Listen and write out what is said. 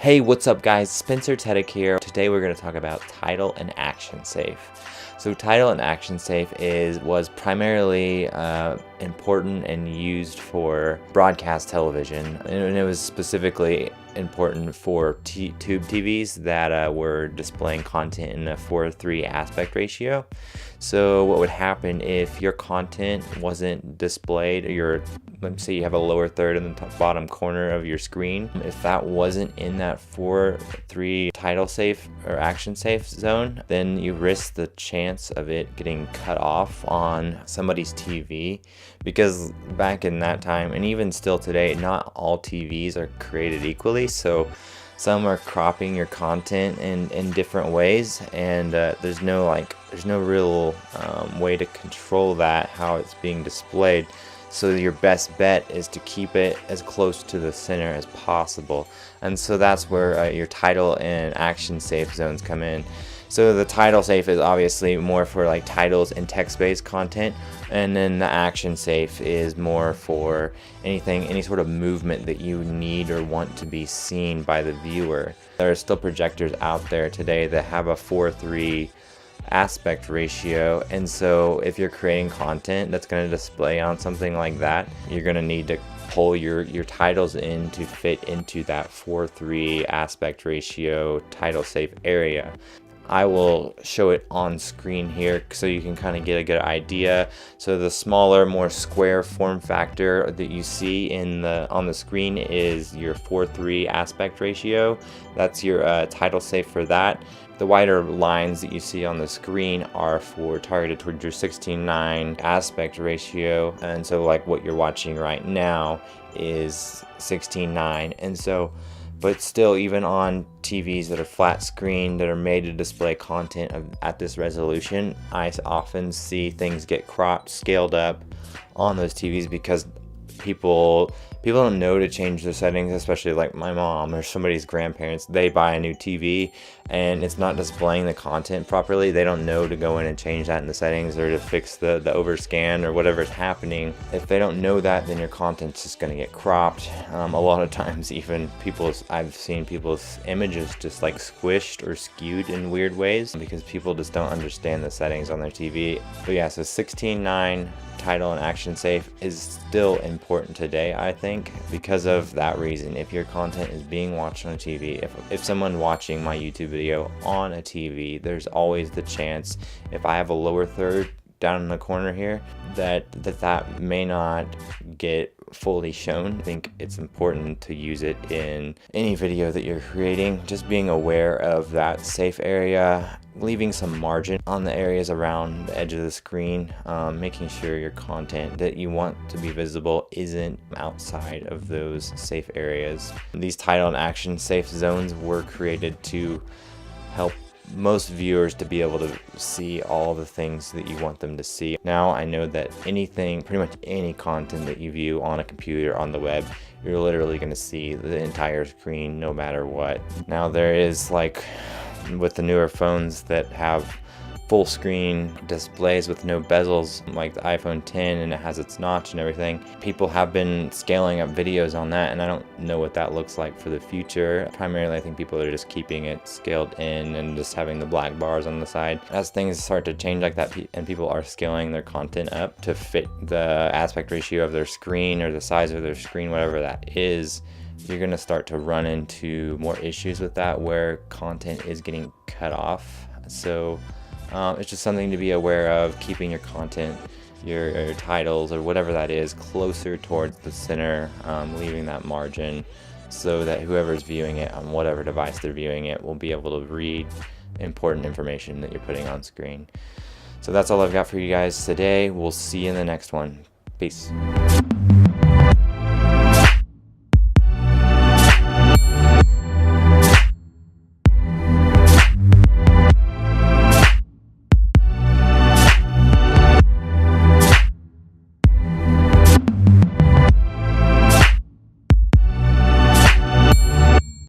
Hey, what's up guys? Spencer Teddick here. Today we're going to talk about Tidal and Action Safe. So Tidal and Action Safe was primarily important and used for broadcast television, and it was specifically important for tube TVs that were displaying content in a 4:3 aspect ratio. So what would happen if your content wasn't displayed, let's say you have a lower third in the bottom corner of your screen, if that wasn't in that 4:3 Tidal safe or Action Safe zone, then you risk the chance of it getting cut off on somebody's TV, because back in that time, and even still today, not all TVs are created equally. So some are cropping your content in different ways, and there's no real way to control that, how it's being displayed. So your best bet is to keep it as close to the center as possible. And so that's where your Tidal and Action Safe zones come in. So the Tidal Safe is obviously more for like titles and text-based content, and then the Action Safe is more for any sort of movement that you need or want to be seen by the viewer. There are still projectors out there today that have a 4:3 aspect ratio, and so if you're creating content that's going to display on something like that, you're going to need to pull your titles in to fit into that 4:3 aspect ratio Tidal Safe area. I will show it on screen here so you can kind of get a good idea. So the smaller, more square form factor that you see on the screen is your 4:3 aspect ratio. That's your Tidal Safe for that. The wider lines that you see on the screen are targeted towards your 16:9 aspect ratio, and so like what you're watching right now is 16:9, and so but still, even on TVs that are flat screen that are made to display content at this resolution, I often see things get cropped, scaled up on those TVs because people don't know to change the settings, especially like my mom or somebody's grandparents. They buy a new TV and it's not displaying the content properly. They don't know to go in and change that in the settings or to fix the overscan or whatever's happening. If they don't know that, then your content's just going to get cropped. A lot of times even I've seen people's images just like squished or skewed in weird ways because people just don't understand the settings on their TV. But yeah, so 16:9 Tidal and Action Safe is still important today, I think, because of that reason. If your content is being watched on a TV, if someone watching my YouTube video on a TV, there's always the chance, if I have a lower third down in the corner here, that may not get fully shown. I think it's important to use it in any video that you're creating. Just being aware of that safe area, leaving some margin on the areas around the edge of the screen, making sure your content that you want to be visible isn't outside of those safe areas. These Tidal and Action Safe zones were created to help most viewers to be able to see all the things that you want them to see. Now I know that pretty much any content that you view on a computer, on the web, you're literally going to see the entire screen no matter what. Now there is, like with the newer phones that have full screen displays with no bezels, like the iPhone 10, and it has its notch and everything, people have been scaling up videos on that, and I don't know what that looks like for the future. Primarily I think people are just keeping it scaled in and just having the black bars on the side. As things start to change like that and people are scaling their content up to fit the aspect ratio of their screen or the size of their screen, whatever that is, you're going to start to run into more issues with that where content is getting cut off. So it's just something to be aware of, keeping your content, your titles or whatever that is, closer towards the center, leaving that margin so that whoever's viewing it on whatever device they're viewing it will be able to read important information that you're putting on screen. So that's all I've got for you guys today. We'll see you in the next one. Peace.